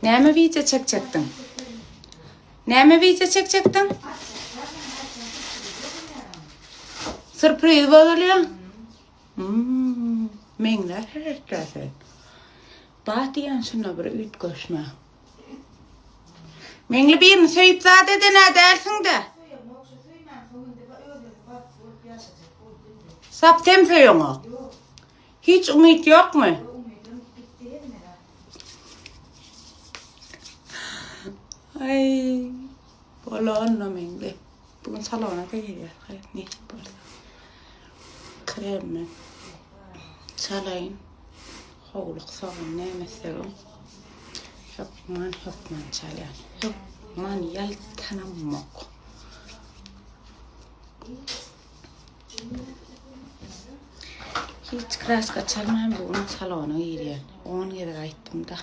Näme video çekecektin? Näme video çekecektin? Sürpriz bolýar. Meňler herkese. Batiyan şuna bir üt göçme. Meňli birini söýüp zat edene dersin de. Sap tempeýoňa. Hiç umyt ýokmy? Ay, bola anna meňli. Bugün salona da gelýär. Ne bola. Kremmi. Çalaýyn. Howluk soğan nämeserim. Hopman çalýar. Hopman yaltanamok. Hiç kraska çalmayan bugün salona girýär. 10 ýere gaýtdym da.